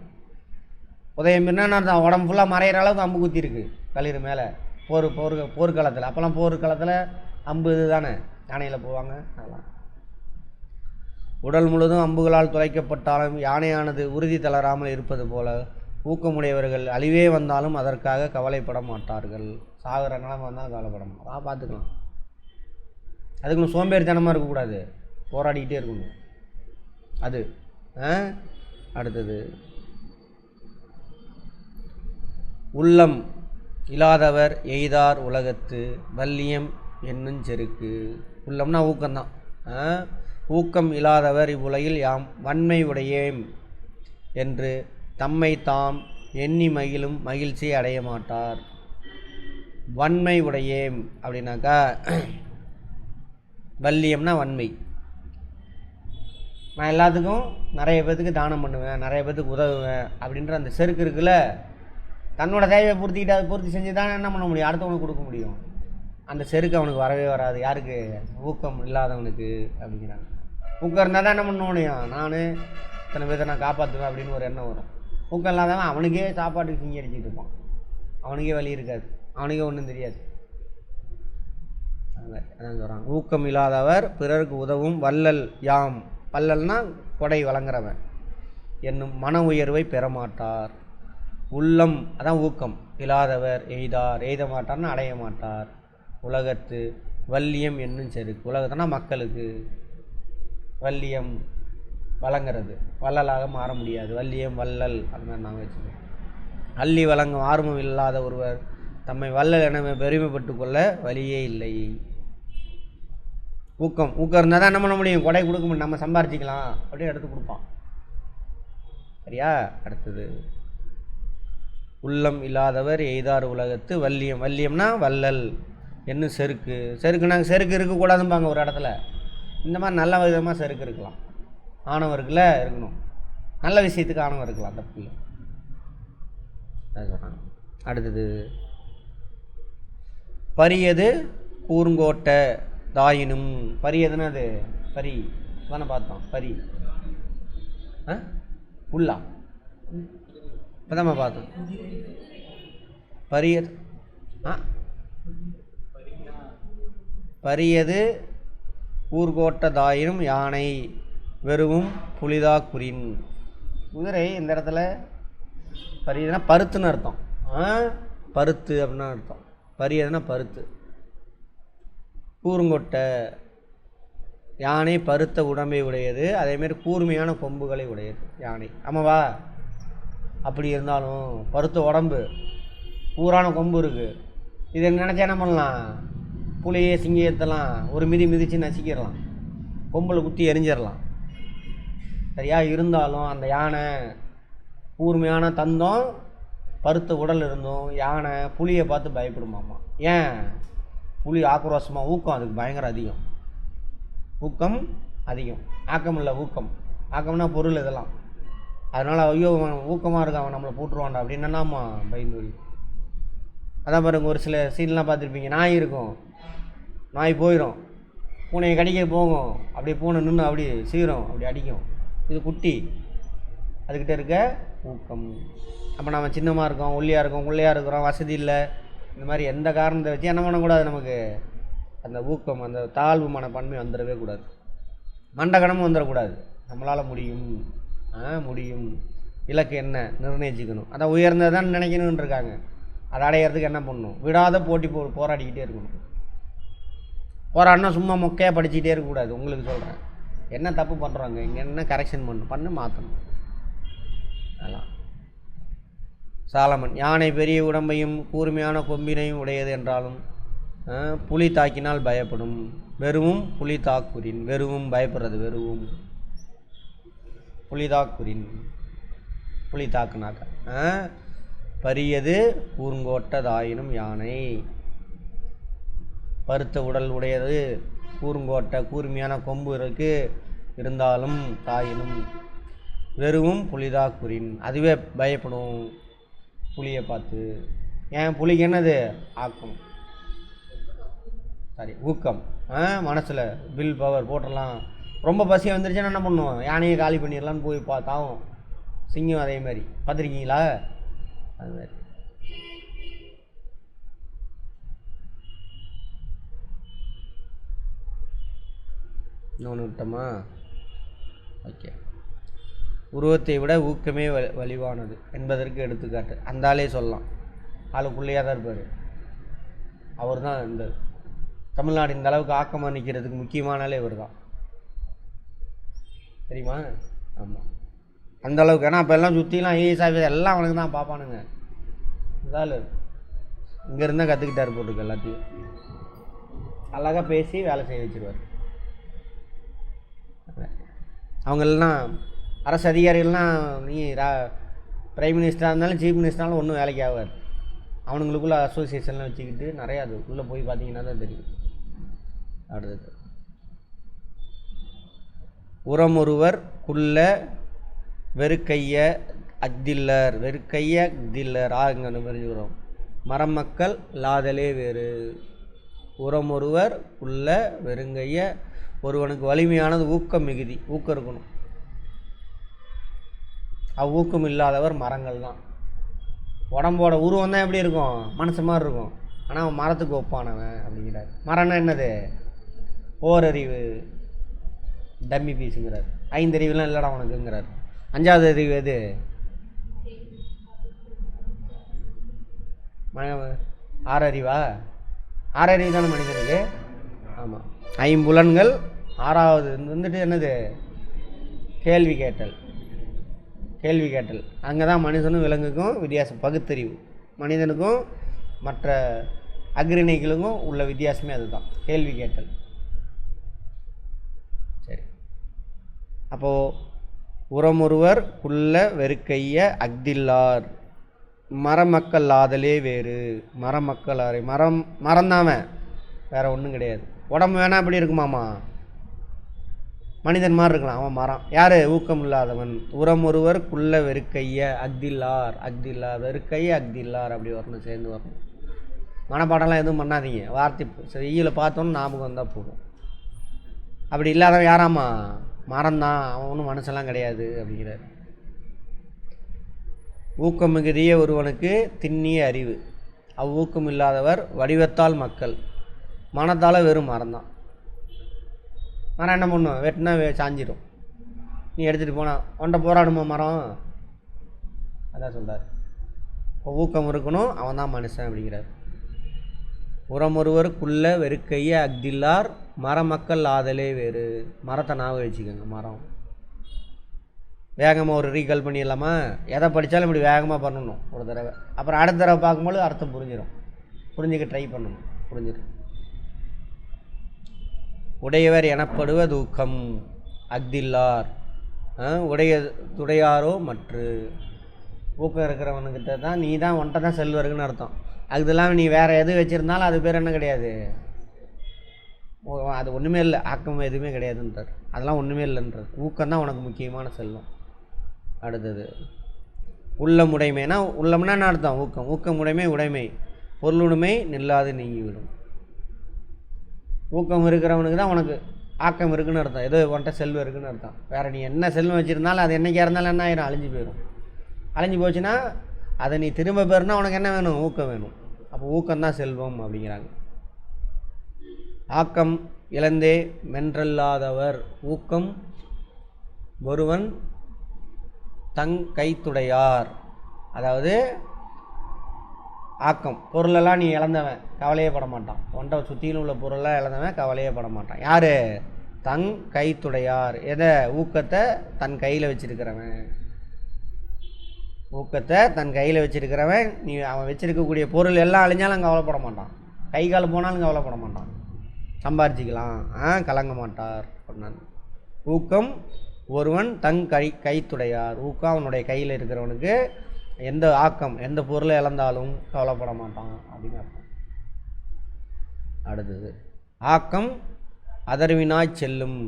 புதையம்பீர்னா நான் உடம்பு ஃபுல்லாக மறையிற அளவுக்கு அம்பு குத்தி இருக்குது களிறு மேலே. போர்க்காலத்தில், அப்போல்லாம் போர்க்காலத்தில் அம்பு இது தானே, யானையில் போவாங்க. அதெல்லாம் உடல் முழுதும் அம்புகளால் துளைக்கப்பட்டாலும் யானையானது உறுதி தளராமல் இருப்பது போல ஊக்கமுடையவர்கள் அழிவே வந்தாலும் அதற்காக கவலைப்பட மாட்டார்கள். சாகிற நிலைமை வந்தாலும் கவலைப்பட மாட்டான். பார்த்துக்கலாம். அதுக்குன்னு சோம்பேறித்தனமாக இருக்கக்கூடாது, போராடிக்கிட்டே இருக்கணும். அது அடுத்தது உள்ளம் இல்லாதவர் எய்தார் உலகத்து வல்லியம் என்னும் செருக்கு. உள்ளம்னா ஊக்கம்தான். ஊக்கம் இல்லாதவர் இவ்வுலகில் யாம் வன்மை உடையேம் என்று தம்மை தாம் எண்ணி மகிழும் மகிழ்ச்சி அடைய மாட்டார். வன்மை உடையேம் அப்படின்னாக்கா, வல்லியம்னா வன்மை. நான் எல்லாத்துக்கும் நிறைய பேர்த்துக்கு தானம் பண்ணுவேன், நிறைய பேர்த்துக்கு உதவுவேன் அப்படின்ற அந்த செருக்கு இருக்குல்ல, தன்னோட தேவையை பூர்த்திக்கிட்டு அதை பூர்த்தி செஞ்சு தான் என்ன பண்ண முடியும்? அடுத்தவனுக்கு கொடுக்க முடியும். அந்த செருக்கு அவனுக்கு வரவே வராது. யாருக்கு? ஊக்கம் இல்லாதவனுக்கு அப்படிங்கிறாங்க. ஊக்கம் இருந்தால் தான் என்ன பண்ண முடியும்? நான் இத்தனை பேர்த்தை நான் காப்பாற்றுவேன் அப்படின்னு ஒரு எண்ணம் வரும். ஊக்கம் இல்லாதவன் அவனுக்கே சாப்பாட்டுக்கு சிங்கி அடிச்சுட்டு இருப்பான், அவனுக்கே வலி இருக்காது, அவனுக்கே ஒன்றும் தெரியாது. அதான் சொல்கிறாங்க, ஊக்கம் இல்லாதவர் பிறருக்கு உதவும் வள்ளல் யாம், வள்ளல்னா கொடை வழங்குறவன் என்னும் மன உயர்வை பெறமாட்டார். உள்ளம் அதான் ஊக்கம் இல்லாதவர் எய்தார், எய்த மாட்டார்னா அடைய மாட்டார். உலகத்து வல்லியம் என்னும் செருக்கு, உலகத்துனா மக்களுக்கு, வல்லியம் வழங்கிறது, வள்ளலாக மாற முடியாது, வல்லியம் வள்ளல் அந்த மாதிரி நாங்கள் வச்சுக்கோம். அள்ளி வழங்கும் ஆர்வம் இல்லாத ஒருவர் தம்மை வள்ளல் என பெருமைப்பட்டு கொள்ள வழியே இல்லை. ஊக்கம் இருந்தால் தான் என்ன பண்ண முடியும், கொடை கொடுக்க முடியும், நம்ம சம்பாரிச்சிக்கலாம் அப்படியே எடுத்து கொடுப்பான். சரியா? அடுத்தது உள்ளம் இல்லாதவர் எய்தார் உலகத்து வல்லியம், வல்லியம்னா வள்ளல் என்னும் செருக்கு. செருக்குனாங்க செருக்கு இருக்கக்கூடாதும்பாங்க ஒரு இடத்துல. இந்த மாதிரி நல்ல விதமாக செருக்கு இருக்கலாம், ஆணவருக்குள்ள இருக்கணும், நல்ல விஷயத்துக்கு ஆணவம் இருக்கலாம், தப்பு இல்லை. சொல்கிறாங்க. அடுத்தது பரியது கூர்ங்கோட்டை தாயினும், பரியதுன்னா அது பரி தானே பார்த்தோம், பரி உள்ளா இப்போதாம்மா பார்த்தோம். பரியது பரியது கூர்கோட்ட தாயினும் யானை வெறுவும் புலிதா குறின். குதிரை இந்த இடத்துல பரியதுன்னா பருத்துன்னு அர்த்தம், பருத்து அப்படின்னா அர்த்தம். பரியதுன்னா பருத்து. கூர்ங்கொட்டை யானை பருத்த உடம்பை உடையது, அதேமாரி கூர்மையான கொம்புகளை உடையது யானை. ஆமாவா? அப்படி இருந்தாலும் பருத்த உடம்பு, கூரான கொம்பு இருக்குது. இதை நினச்சா என்ன பண்ணலாம், புளியை சிங்கத்தெல்லாம் ஒரு மிதித்து நசிக்கிடலாம், கொம்பில் குத்தி எரிஞ்சிடலாம். சரியா? இருந்தாலும் அந்த யானை கூர்மையான தந்தம், பருத்த உடல் இருந்தும் யானை புளியை பார்த்து பயப்படுமாமா. ஏன்? புலி ஆக்ரோஷமாக, ஊக்கம் அதுக்கு பயங்கர அதிகம், ஊக்கம் அதிகம், ஆக்கம் இல்லை ஊக்கம். ஆக்கம்னா பொருள் இதெல்லாம். அதனால் ஐயோ ஊக்கமாக இருக்க அவன் நம்மளை போட்டுருவான்டா அப்படின்னாமா பயந்து வழி. அதான் பாருங்க, ஒரு சில சீன்லாம் பார்த்துருப்பீங்க, நாய் இருக்கும், நாய் போயிடும், பூனையை கடிக்க போகும், அப்படி பூனை நின்று அப்படி சீரும், அப்படி அடிக்கும். இது குட்டி, அதுக்கிட்ட இருக்க ஊக்கம். அப்போ நம்ம சின்னமாக இருக்கோம், ஒல்லியாக இருக்கோம், உள்ளையாக இருக்கிறோம், வசதி இல்லை, இந்த மாதிரி எந்த காரணத்தை வச்சு என்ன பண்ணக்கூடாது, நமக்கு அந்த ஊக்கம், அந்த தாழ்வு மனப்பான்மை வந்துடவே கூடாது, மண்டகணமும் வந்துடக்கூடாது. நம்மளால் முடியும், முடியும், இலக்கு என்ன நிர்ணயிச்சுக்கணும். அதான் உயர்ந்ததான் நினைக்கணும்னு இருக்காங்க. அதை அடையிறதுக்கு என்ன பண்ணணும், விடாத போட்டி போராடிக்கிட்டே இருக்கணும். போராடினா சும்மா மொக்கையாக படிச்சுக்கிட்டே இருக்கக்கூடாது. உங்களுக்கு சொல்கிறேன், என்ன தப்பு பண்ணுறாங்க, இங்கே என்ன கரெக்ஷன் பண்ணு மாற்றணும். அதெல்லாம் சாலமன் யானை பெரிய உடம்பையும் கூர்மையான கொம்பினையும் உடையது என்றாலும் புலி தாக்கினால் பயப்படும். வெறுவும் புலி தாக்குறின், வெறுவும் பயப்படுறது, வெறுவும் புலி தாக்குறின், புலி தாக்குனாக்க. பரியது கூர்ங்கோட்ட தாயினும் யானை, பருத்த உடல் உடையது, கூர்ங்கோட்டை கூர்மையான கொம்பு இருக்கு இருந்தாலும் தாயினும் வெறுவும் புலிதா குறின், அதுவே பயப்படும் புலியை பார்த்து. ஏன்? புலிக்கு என்னது? ஆக்கம், சாரி ஊக்கம். மனசில் வில் பவர் போட்டுடலாம். ரொம்ப பசி வந்துருச்சுன்னா என்ன பண்ணுவோம், யானையை காலி பண்ணிடலான்னு போய் பார்த்தாவும். சிங்கம் அதே மாதிரி பார்த்துருக்கீங்களா? அது மாதிரி. இன்னொன்று விட்டோமா? ஓகே. உருவத்தை விட ஊக்கமே வலிவானது என்பதற்கு எடுத்துக்காட்டு அந்த ஆளே சொல்லலாம். ஆளுக்குள்ளேயே தான் இருப்பார். அவர் தான் இந்த தமிழ்நாடு இந்த அளவுக்கு ஆக்கமாக நிற்கிறதுக்கு முக்கியமான ஆளே இவர் தான், தெரியுமா? ஆமாம், அந்த அளவுக்கு. ஏன்னா அப்போ எல்லாம் சுற்றிலாம் ஐஏஎஸ் ஆஃபீஸர் எல்லாம் அவனுக்கு தான் பார்ப்பானுங்க. இருந்தாலும் இங்கே இருந்தால் கற்றுக்கிட்டார் போட்டுருக்கு, எல்லாத்தையும் அழகாக பேசி வேலை செய்ய வச்சுருவார். அவங்களெல்லாம் அரசு அதிகாரிகள்லாம், நீ பிரைம் மினிஸ்டராக இருந்தாலும் சீஃப் மினிஸ்டராலும் ஒன்றும் வேலைக்கு ஆகாது. அவனுங்களுக்குள்ளே அசோசியேஷன்லாம் வச்சுக்கிட்டு நிறையா, அது உள்ளே போய் பார்த்தீங்கன்னா தான் தெரியும். அடுத்தது உரமொருவர் குள்ள வெறுக்கைய அக்தில்லர், வெறுக்கைய அக்தில்லர் ஆகுங்க வரும் மரம் மக்கள் லாதலே வேறு. உரமொருவர் குள்ள வெறுங்கைய, ஒருவனுக்கு வலிமையானது ஊக்கம் மிகுதி, ஊக்கம் இருக்கணும். அவ்வூக்கம் இல்லாதவர் மரங்கள் தான். உடம்போட உருவம் தான் எப்படி இருக்கும், மனுஷன் மாதிரி இருக்கும், ஆனால் அவன் மரத்துக்கு ஒப்பானவன் அப்படிங்கிறார். மரம்னா என்னது, ஓரறிவு டம்மி பீஸுங்கிறார். 5 அறிவுலாம் இல்லைடா உனக்குங்கிறார். 5வது அறிவு எது, ஆறறிவா? 6 அறிவு தானே மனிதனுக்கு. ஆமாம், 5 புலன்கள். 6வது வந்துட்டு என்னது, கேள்வி கேட்டல். கேள்வி கேட்டல் அங்கே தான் மனுஷனும் விலங்குக்கும் வித்தியாசம். பகுத்தறிவு மனிதனுக்கும் மற்ற அக்ரிணைகளுக்கும் உள்ள வித்தியாசமே அதுதான், கேள்வி கேட்டல். சரி, அப்போது உரமொருவர் குள்ள வெறுக்கைய அக்தில்லார் மரமக்கள் ஆதலே வேறு. மரமக்கள் ஆறு, மரம்தாவன், வேறு ஒன்றும் கிடையாது. உடம்பு வேணா எப்படி இருக்குமாமா, மனிதன் மாதிரி இருக்கலாம், அவன் மரம். யார், ஊக்கம் இல்லாதவன். உரமொருவர் குள்ள வெறுக்கைய அக்தில்லார். வெறுக்கைய அக்தில்லார் அப்படி வரணும், சேர்ந்து வரணும். மனப்பாடம்லாம் எதுவும் பண்ணாதீங்க, வார்த்தை வெயில பார்த்தோன்னு ஞாபகம் வந்தால் போதும். அப்படி இல்லாதவன் யாராமா, மரம்தான், அவன் ஒன்றும் மனுஷெல்லாம் கிடையாது அப்படிங்கிறார். ஊக்கம் மிகுதிய ஒருவனுக்கு திண்ணிய அறிவு. அவ்வூக்கம் இல்லாதவர் வடிவத்தால் மக்கள், மனத்தால் வெறும் மரம்தான். மரம் என்ன பண்ணும், வெட்டினா சாஞ்சிடும். நீ எடுத்துகிட்டு போனால் ஒன்றை போராடுமா மரம், அதான் சொல்கிறார். இப்போ ஊக்கம் இருக்கணும், அவன் தான் மனுஷன் அப்படிங்கிறார். உரமொருவர் குள்ள வெறுக்கைய அக்தில்லார் மரமக்கள் ஆதலே வேறு. மரத்தை ஞாபகம் வச்சுக்கோங்க, மரம். வேகமாக ஒரு ரீகால் பண்ணிடலாமா, எதை படித்தாலும் இப்படி வேகமாக பண்ணணும் ஒரு தடவை. அப்புறம் அடுத்த தடவை பார்க்கும்போது அர்த்தம் புரிஞ்சிடும், புரிஞ்சுக்க ட்ரை பண்ணணும், புரிஞ்சிடும். உடையவர் எனப்படுவது ஊக்கம் அக்தில்லார். உடையாரோ மற்ற. ஊக்கம் இருக்கிறவனுக்கிட்ட தான் நீ தான் ஒன்றை தான் செல்வருக்குன்னு அர்த்தம். அதுக்கெல்லாம் நீ வேறு எது வச்சுருந்தாலும் அது பேர் என்ன கிடையாது, அது ஒன்றுமே இல்லை, ஆக்கம் எதுவுமே கிடையாதுன்றார். அதெல்லாம் ஒன்றுமே இல்லைன்றார். ஊக்கம்தான் உனக்கு முக்கியமான செல்வம். அடுத்தது உள்ளமுடைமைனா, உள்ளம்னா என்ன அர்த்தம், ஊக்கம். ஊக்கமுடைமை உடைமை, பொருளுடைமை நில்லாது நீங்கிவிடும். ஊக்கம் இருக்கிறவனுக்கு தான் உனக்கு ஆக்கம் இருக்குன்னு அர்த்தம், ஏதோ உன்ட்ட செல்வம் இருக்குன்னு அர்த்தம். வேறு நீ என்ன செல்வம் வச்சுருந்தாலும் அது என்றைக்கா இருந்தாலும் என்ன ஆயிரும், அழிஞ்சு போயிடும். அழிஞ்சு போச்சுன்னா அதை நீ திரும்ப பெறுனா உனக்கு என்ன வேணும், ஊக்கம் வேணும். அப்போ ஊக்கம்தான் செல்வம் அப்படிங்கிறாங்க. ஆக்கம் இழந்தே மென்றல்லாதவர் ஊக்கம் ஒருவன் தங் கைத்துடையார். அதாவது ஆக்கம் பொருளெல்லாம் நீ இழந்தவன் கவலையே பட மாட்டான். ஒன்றை சுற்றிலும் உள்ள பொருளெல்லாம் இழந்தவன் கவலையே பட மாட்டான். யார், தங் கைத்துடையார். எதை, ஊக்கத்தை தன் கையில் வச்சிருக்கிறவன். ஊக்கத்தை தன் கையில் வச்சிருக்கிறவன். நீ அவன் வச்சிருக்கக்கூடிய பொருள் எல்லாம் அழிஞ்சாலும் கவலைப்பட மாட்டான், கை கால் போனாலும் கவலைப்பட மாட்டான், சம்பாரிச்சிக்கலாம், கலங்க மாட்டார் சொன்னான். ஊக்கம் ஒருவன் தங் கைத்துடையார். ஊக்கம் அவனுடைய கையில் இருக்கிறவனுக்கு எந்த ஆக்கம் எந்த பொருளை இழந்தாலும் கவலைப்பட மாட்டான் அப்படின்னு அர்த்தம். அடுத்தது ஆக்கம் அதர்வினாய் செல்லும்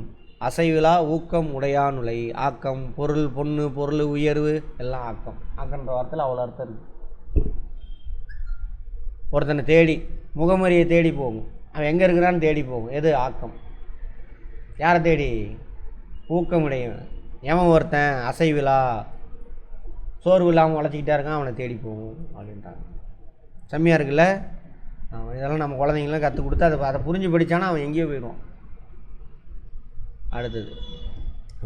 அசைவிலா ஊக்கம் உடையானுலை. ஆக்கம் பொருள், பொண்ணு, பொருள், உயர்வு எல்லாம் ஆக்கம். ஆக்கன்ற வார்த்தையில் அவ்வளோ அர்த்தம் இருக்குது. ஒருத்தனை தேடி முகமரியை தேடி போகும், அவன் எங்கே இருக்கிறான்னு தேடி போகும், எது, ஆக்கம். யாரை தேடி, ஊக்கமுடையவன். எவன் ஒருத்தன் அசைவிலா சோர்வு இல்லாமல் வளர்ச்சிக்கிட்டே இருக்கான், அவனை தேடி போகும் அப்படின்றாங்க. செம்மையாக இருக்குல்ல. இதெல்லாம் நம்ம குழந்தைங்களாம் கற்றுக் கொடுத்து அதை புரிஞ்சு படித்தானா அவன் எங்கேயோ போயிடுவான். அடுத்தது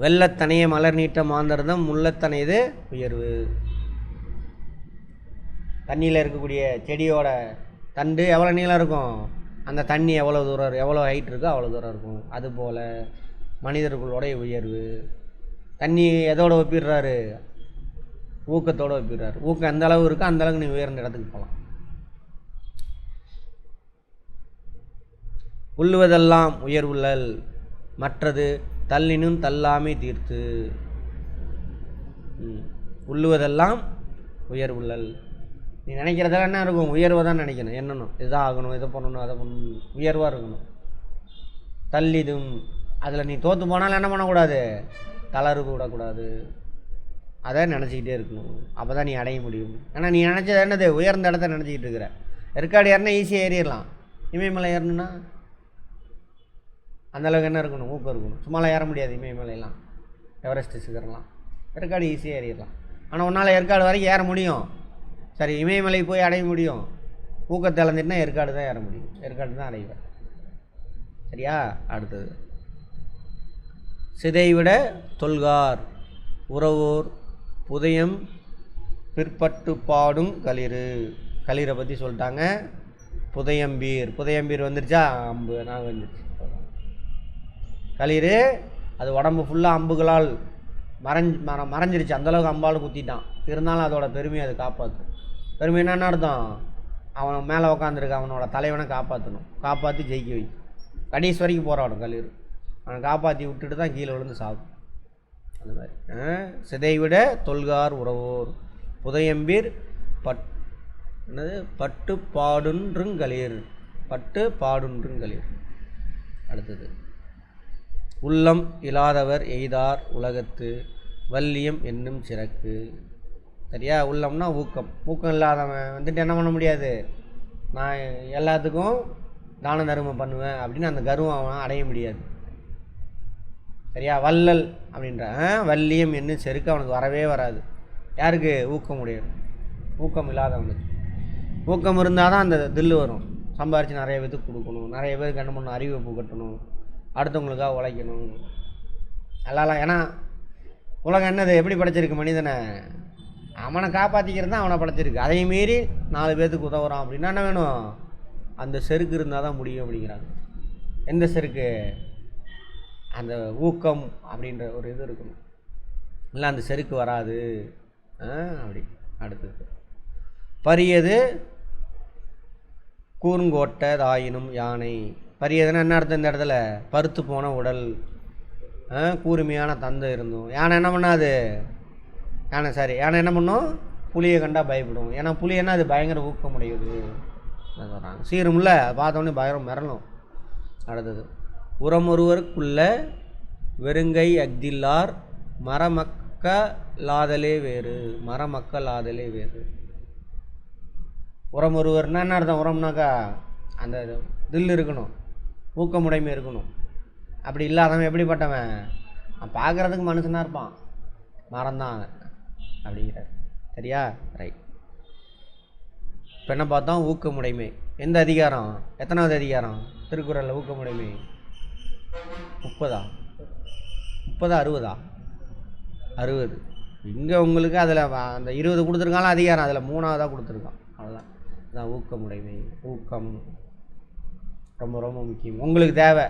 வெள்ளத்தனைய மலர் நீட்ட மாந்தர்தம் முள்ளத்தனையது உயர்வு. தண்ணியில் இருக்கக்கூடிய செடியோட தண்டு எவ்வளோ நீளம் இருக்கும், அந்த தண்ணி எவ்வளோ தூரம் எவ்வளோ ஹைட் இருக்கோ அவ்வளோ தூரம் இருக்கும். அதுபோல் மனிதர்களுடைய உயர்வு. தண்ணி எதோட ஒப்பிடுறாரு, ஊக்கத்தோடு ஒப்பிடுறாரு. ஊக்கம் எந்த அளவு இருக்கோ அந்த அளவுக்கு நீ உயர்ந்த இடத்துக்கு போகலாம். உள்ளுவதெல்லாம் உயர்வுள்ளல் மற்றது தள்ளினும் தள்ளாமை தீர்த்து. உள்ளுவதெல்லாம் உயர்வுள்ளல். நீ நினைக்கிறதெல்லாம் என்ன இருக்கும், உயர்வை தான் நினைக்கணும். என்னணும் இதுதான் ஆகணும், இதை பண்ணணும், அதை பண்ணணும், உயர்வாக இருக்கணும். தள்ளிதும் அதில் நீ தோற்று போனாலும் என்ன பண்ணக்கூடாது, தளர்வு விடக்கூடாது. அதை நினச்சிக்கிட்டே இருக்கணும். அப்போ தான் நீ அடைய முடியும். ஏன்னா நீ நினச்சது என்னது, உயர்ந்த இடத்த நினச்சிக்கிட்டு இருக்கிற. ஏற்காடு ஏறினா ஈஸியாக ஏறிடலாம், இமயமலை ஏறணுன்னா அந்தளவுக்கு என்ன இருக்கணும், ஊக்கம் இருக்கணும். சும்மாலாம் ஏற முடியாது இமயமலையெல்லாம், எவரெஸ்ட் சிகரெலாம். ஏற்காடு ஈஸியாக ஏறிடலாம். ஆனால் உன்னால் ஏற்காடு வரைக்கும் ஏற முடியும். சரி, இமயமலை போய் அடைய முடியும். ஊக்கத்தை இழந்துட்டுனா ஏற்காடு தான் ஏற முடியும், ஏற்காடு தான் அடைவேன். சரியா? அடுத்தது சிதைவிட தொல்கார் உறவோர் புதையம் பிற்பட்டு பாடும் களிறு. களிரை பற்றி சொல்லிட்டாங்க. புதையம்பீர், புதையம்பீர் வந்துருச்சா? அம்பு நாங்கள் வந்துருச்சு. களிறு அது உடம்பு ஃபுல்லாக அம்புகளால் மறைஞ்சிருச்சு. அந்தளவுக்கு அம்பாலும் குத்திட்டான். இருந்தாலும் அதோட பெருமையை அது காப்பாற்றும். பெருமை என்னென்ன அர்த்தம்? அவன் மேலே உட்காந்துருக்க அவனோட தலைவனை காப்பாற்றணும், காப்பாற்றி ஜெயிக்க வைக்கும். கடைசி வரைக்கும் போராடும் களிறு. அவனை காப்பாற்றி விட்டுட்டு தான் கீழே விழுந்து சாகும். அந்த மாதிரி சிதைவிட தொல்கார் உறவோர் புதையம்பீர் பட்டு பாடுன்றுங்களிர். பட்டு பாடுன்றுங்களிர். அடுத்தது உள்ளம் இல்லாதவர் எய்தார் உலகத்து வல்லியம் என்னும் சிறக்கு. சரியா? உள்ளம்னா ஊக்கம். ஊக்கம் இல்லாதவன் வந்துட்டு என்ன பண்ண முடியாது? நான் எல்லாத்துக்கும் தான தர்மம் பண்ணுவேன் அப்படின்னு அந்த கர்வம் அவன் அடைய முடியாது. சரியா? வள்ளல் அப்படின்ற வல்லியம் என்னும் செருக்கு அவனுக்கு வரவே வராது. யாருக்கு? ஊக்கம் உடையது. ஊக்கம் இல்லாதவனுக்கு. ஊக்கம் இருந்தால் தான் அந்த தில்லு வரும். சம்பாரித்து நிறைய பேருக்கு கொடுக்கணும், நிறைய பேருக்கு என்ன பண்ணணும், அறிவிப்பு கட்டணும், அடுத்தவங்களுக்காக உழைக்கணும். அதெல்லாம் ஏன்னா உலகம் என்னது, எப்படி படைச்சிருக்கு மனிதனை? அவனை காப்பாற்றிக்கிறது தான் அவனை படைச்சிருக்கு. அதையும் மீறி 4 பேர்த்துக்கு உதவுறான் அப்படின்னா என்ன வேணும்? அந்த செருக்கு இருந்தால் தான் முடியும் அப்படிங்கிறாங்க. எந்த செருக்கு? அந்த ஊக்கம் அப்படின்ற ஒரு இது இருக்கணும். இல்லை அந்த செருக்கு வராது. அப்படி. அடுத்தது பரியது கூர்ங்கோட்டதாயினும் யானை. பரியதுன்னா என்ன அர்த்தம்? இந்த இடத்துல பருத்து போன உடல், கூர்மையான தந்தை இருந்தும் யானை என்ன பண்ணாது? யானை என்ன பண்ணும்? புலியை கண்டா பயப்படும். ஏன்னா புலி என்ன, அது பயங்கர ஊக்கமுடையது சொல்கிறாங்க. சீரும்ல பார்த்தோன்னே பயங்கரம் மிரளும். அடுத்தது உரமொருவருக்குள்ள வெறுங்கை அக்தில்லார் மரமக்க லாதலே வேறு. மரமக்க லாதலே வேறு. உரம் ஒருவர்னா என்ன அர்த்தம்? உரம்னாக்கா அந்த தில் இருக்கணும், ஊக்கமுடைமை இருக்கணும். அப்படி இல்லாதவன் எப்படிப்பட்டவன்? பார்க்குறதுக்கு மனுஷனாக இருப்பான், மறந்தான் அப்படிங்கிறார். சரியா? ரைட். இப்போ என்ன பார்த்தோம்? ஊக்கமுடைமை. எந்த அதிகாரம்? எத்தனாவது அதிகாரம் திருக்குறளில்? ஊக்கமுடைமை 30 60 60. இங்கே உங்களுக்கு அதில் அந்த 20 கொடுத்துருக்காலும் அதிகாரம் அதில் 3ஆவதாக கொடுத்துருக்கான். அவ்வளோதான். அதான் ஊக்கமுடைமை. ஊக்கம் ரொம்ப ரொம்ப முக்கியம். உங்களுக்கு தேவை